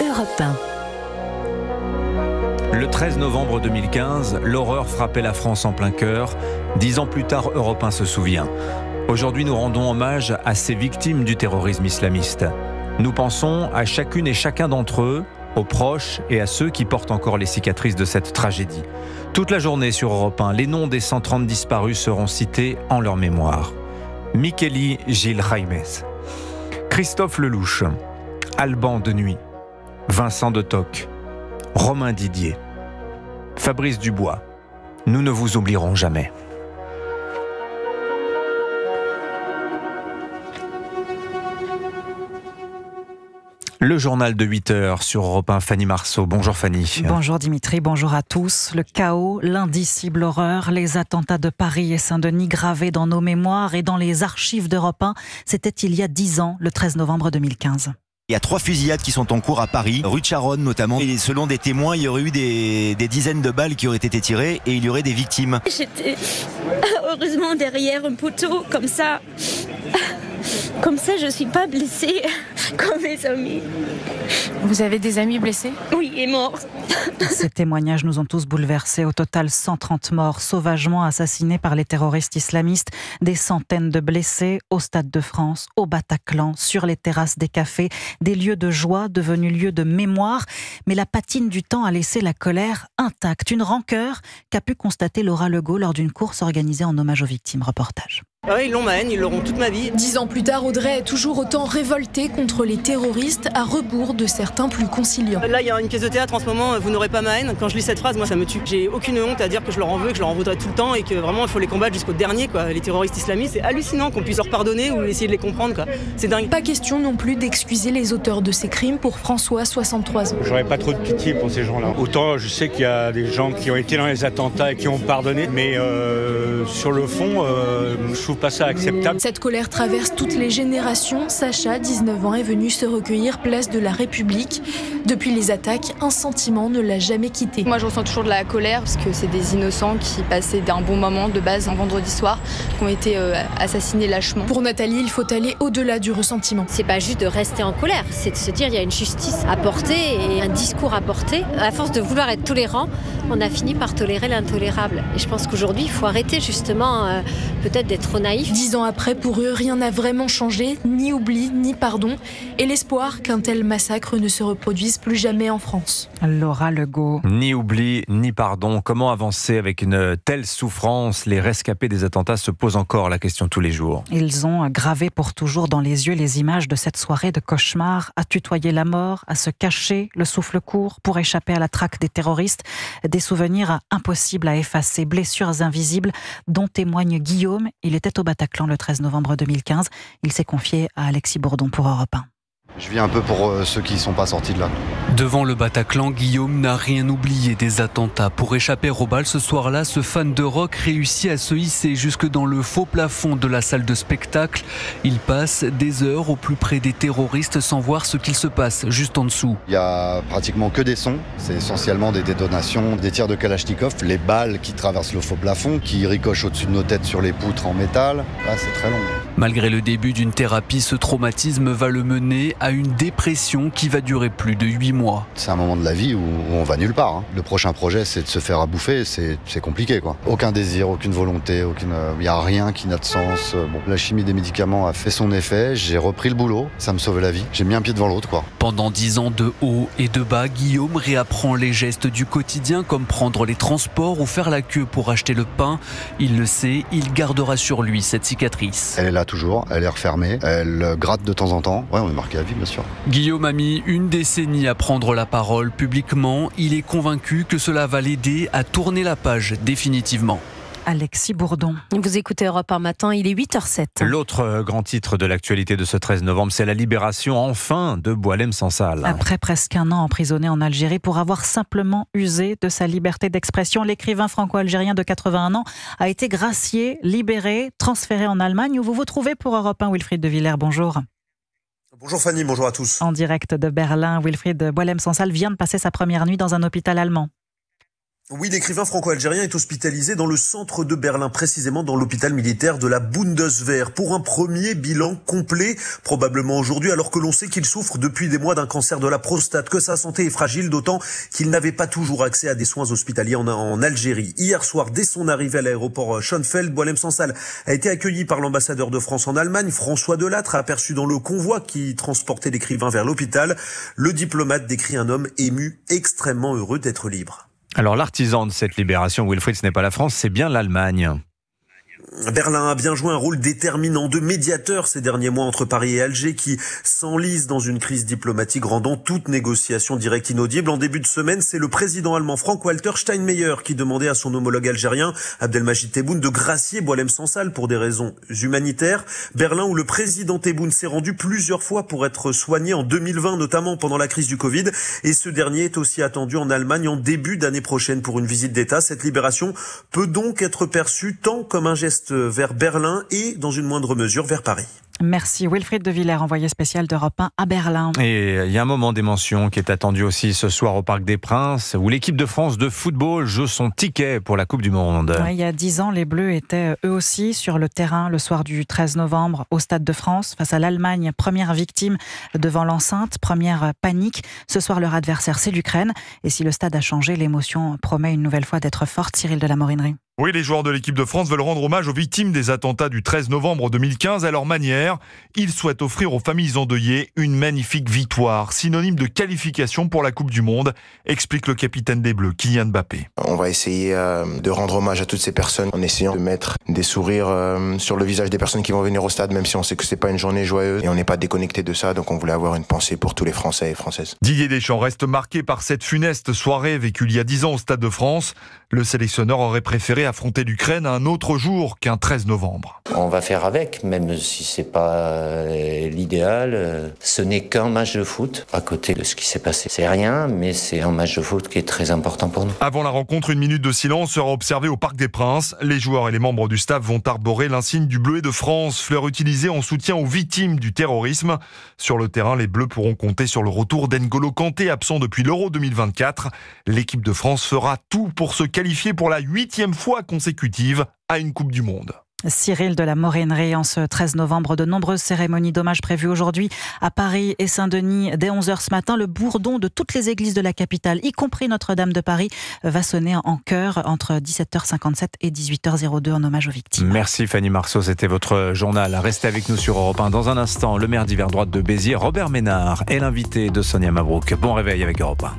Europe 1. Le 13 novembre 2015, l'horreur frappait la France en plein cœur. 10 ans plus tard, Europe 1 se souvient. Aujourd'hui, nous rendons hommage à ces victimes du terrorisme islamiste. Nous pensons à chacune et chacun d'entre eux, aux proches et à ceux qui portent encore les cicatrices de cette tragédie. Toute la journée sur Europe 1, les noms des 130 disparus seront cités en leur mémoire. Micheli Gil Jaimes, Christophe Lelouch, Alban Denuy, Vincent de Toc, Romain Didier, Fabrice Dubois. Nous ne vous oublierons jamais. Le journal de 8h sur Europe 1, Fanny Marceau. Bonjour Fanny. Bonjour Dimitri, bonjour à tous. Le chaos, l'indicible horreur, les attentats de Paris et Saint-Denis gravés dans nos mémoires et dans les archives d'Europe 1, c'était il y a 10 ans, le 13 novembre 2015. Il y a 3 fusillades qui sont en cours à Paris, rue de Charonne notamment. Et selon des témoins, il y aurait eu des dizaines de balles qui auraient été tirées et il y aurait des victimes. J'étais heureusement derrière un poteau, comme ça. Comme ça, je ne suis pas blessée comme mes amis. Vous avez des amis blessés ? Oui, et morts. Ces témoignages nous ont tous bouleversés. Au total, 130 morts sauvagement assassinés par les terroristes islamistes. Des centaines de blessés au Stade de France, au Bataclan, sur les terrasses des cafés. Des lieux de joie devenus lieux de mémoire. Mais la patine du temps a laissé la colère intacte. Une rancœur qu'a pu constater Laura Legault lors d'une course organisée en hommage aux victimes. Reportage. Ils l'ont ma haine, ils l'auront toute ma vie. 10 ans plus tard, Audrey est toujours autant révoltée contre les terroristes, à rebours de certains plus conciliants. Là, il y a une pièce de théâtre en ce moment, vous n'aurez pas ma haine. Quand je lis cette phrase, moi ça me tue. J'ai aucune honte à dire que je leur en veux, que je leur en voudrais tout le temps et que vraiment il faut les combattre jusqu'au dernier, quoi. Les terroristes islamistes, c'est hallucinant qu'on puisse leur pardonner ou essayer de les comprendre, quoi. C'est dingue. Pas question non plus d'excuser les auteurs de ces crimes pour François, 63 ans. J'aurais pas trop de pitié pour ces gens-là. Autant je sais qu'il y a des gens qui ont été dans les attentats et qui ont pardonné, mais sur le fond, je trouve pas ça acceptable. Cette colère traverse toutes les générations. Sacha, 19 ans, est venu se recueillir place de la République. Depuis les attaques, un sentiment ne l'a jamais quitté. Moi, je ressens toujours de la colère parce que c'est des innocents qui passaient d'un bon moment de base un vendredi soir, qui ont été assassinés lâchement. Pour Nathalie, il faut aller au-delà du ressentiment. C'est pas juste de rester en colère, c'est de se dire il y a une justice à porter et un discours à porter. À force de vouloir être tolérant, on a fini par tolérer l'intolérable. Et je pense qu'aujourd'hui, il faut arrêter justement peut-être d'être trop naïf. 10 ans après, pour eux, rien n'a vraiment changé, ni oubli, ni pardon, et l'espoir qu'un tel massacre ne se reproduise plus jamais en France. Laura Legault. Ni oubli, ni pardon. Comment avancer avec une telle souffrance ? Les rescapés des attentats se posent encore la question tous les jours. Ils ont gravé pour toujours dans les yeux les images de cette soirée de cauchemar, à tutoyer la mort, à se cacher, le souffle court, pour échapper à la traque des terroristes. Des souvenirs impossibles à effacer, blessures invisibles dont témoigne Guillaume. Il était au Bataclan le 13 novembre 2015. Il s'est confié à Alexis Bourdon pour Europe 1. Je vis un peu pour ceux qui ne sont pas sortis de là. Devant le Bataclan, Guillaume n'a rien oublié des attentats. Pour échapper aux balles, ce soir-là, ce fan de rock réussit à se hisser jusque dans le faux plafond de la salle de spectacle. Il passe des heures au plus près des terroristes sans voir ce qu'il se passe juste en dessous. Il n'y a pratiquement que des sons. C'est essentiellement des détonations, des tirs de Kalachnikov, les balles qui traversent le faux plafond, qui ricochent au-dessus de nos têtes sur les poutres en métal. Là, c'est très long. Malgré le début d'une thérapie, ce traumatisme va le mener à une dépression qui va durer plus de 8 mois. C'est un moment de la vie où on va nulle part. Le prochain projet, c'est de se faire à bouffer. C'est compliqué, quoi. Aucun désir, aucune volonté, il n'y a rien qui n'a de sens. La chimie des médicaments a fait son effet. J'ai repris le boulot. Ça me sauvait la vie. J'ai mis un pied devant l'autre, quoi. Pendant 10 ans de haut et de bas, Guillaume réapprend les gestes du quotidien comme prendre les transports ou faire la queue pour acheter le pain. Il le sait, il gardera sur lui cette cicatrice. Elle est là toujours, elle est refermée, elle gratte de temps en temps. Ouais, on est marqué à vie, bien sûr. Guillaume a mis une décennie à prendre la parole publiquement. Il est convaincu que cela va l'aider à tourner la page définitivement. Alexis Bourdon. Vous écoutez Europe 1 matin, il est 8h07. L'autre grand titre de l'actualité de ce 13 novembre, c'est la libération enfin de Boualem Sansal. Après presque un an emprisonné en Algérie pour avoir simplement usé de sa liberté d'expression, l'écrivain franco-algérien de 81 ans a été gracié, libéré, transféré en Allemagne où vous vous trouvez pour Europe 1. Wilfried de Villers, bonjour. Bonjour Fanny, bonjour à tous. En direct de Berlin, Wilfried, Boualem Sansal vient de passer sa première nuit dans un hôpital allemand. Oui, l'écrivain franco-algérien est hospitalisé dans le centre de Berlin, précisément dans l'hôpital militaire de la Bundeswehr, pour un premier bilan complet, probablement aujourd'hui, alors que l'on sait qu'il souffre depuis des mois d'un cancer de la prostate, que sa santé est fragile, d'autant qu'il n'avait pas toujours accès à des soins hospitaliers en Algérie. Hier soir, dès son arrivée à l'aéroport Schönefeld, Boualem Sansal a été accueilli par l'ambassadeur de France en Allemagne, François Delattre, aperçu dans le convoi qui transportait l'écrivain vers l'hôpital. Le diplomate décrit un homme ému, extrêmement heureux d'être libre. Alors l'artisan de cette libération, Wilfried, ce n'est pas la France, c'est bien l'Allemagne. Berlin a bien joué un rôle déterminant de médiateur ces derniers mois entre Paris et Alger qui s'enlisent dans une crise diplomatique rendant toute négociation directe inaudible. En début de semaine, c'est le président allemand Frank-Walter Steinmeier qui demandait à son homologue algérien Abdelmajid Tebboune de gracier Boualem Sansal pour des raisons humanitaires. Berlin où le président Tebboune s'est rendu plusieurs fois pour être soigné en 2020, notamment pendant la crise du Covid. Et ce dernier est aussi attendu en Allemagne en début d'année prochaine pour une visite d'État. Cette libération peut donc être perçue tant comme un geste vers Berlin et, dans une moindre mesure, vers Paris. Merci Wilfried de Villers, envoyé spécial d'Europe 1 à Berlin. Et il y a un moment d'émotion qui est attendu aussi ce soir au Parc des Princes, où l'équipe de France de football joue son ticket pour la Coupe du Monde. Ouais, il y a 10 ans, les Bleus étaient eux aussi sur le terrain le soir du 13 novembre au Stade de France, face à l'Allemagne, première victime devant l'enceinte, première panique. Ce soir, leur adversaire, c'est l'Ukraine. Et si le stade a changé, l'émotion promet une nouvelle fois d'être forte. Cyril de la Morinerie. Oui, les joueurs de l'équipe de France veulent rendre hommage aux victimes des attentats du 13 novembre 2015 à leur manière. Ils souhaitent offrir aux familles endeuillées une magnifique victoire, synonyme de qualification pour la Coupe du Monde, explique le capitaine des Bleus, Kylian Mbappé. On va essayer de rendre hommage à toutes ces personnes en essayant de mettre des sourires sur le visage des personnes qui vont venir au stade, même si on sait que c'est pas une journée joyeuse et on n'est pas déconnecté de ça, donc on voulait avoir une pensée pour tous les Français et Françaises. Didier Deschamps reste marqué par cette funeste soirée vécue il y a 10 ans au Stade de France. Le sélectionneur aurait préféré affronter l'Ukraine un autre jour qu'un 13 novembre. On va faire avec, même si c'est pas l'idéal. Ce n'est qu'un match de foot. À côté de ce qui s'est passé, c'est rien, mais c'est un match de foot qui est très important pour nous. Avant la rencontre, une minute de silence sera observée au Parc des Princes. Les joueurs et les membres du staff vont arborer l'insigne du bleu et de France, fleur utilisée en soutien aux victimes du terrorisme. Sur le terrain, les Bleus pourront compter sur le retour d'N'Golo Kanté, absent depuis l'Euro 2024. L'équipe de France fera tout pour se qualifier pour la 8e fois consécutive à une Coupe du Monde. Cyril de la Morinerie, en ce 13 novembre, de nombreuses cérémonies d'hommage prévues aujourd'hui à Paris et Saint-Denis. Dès 11h ce matin, le bourdon de toutes les églises de la capitale, y compris Notre-Dame de Paris, va sonner en chœur entre 17h57 et 18h02 en hommage aux victimes. Merci Fanny Marceau, c'était votre journal. Restez avec nous sur Europe 1. Dans un instant, le maire d'hiver droite de Béziers, Robert Ménard, est l'invité de Sonia Mabrouk. Bon réveil avec Europe 1.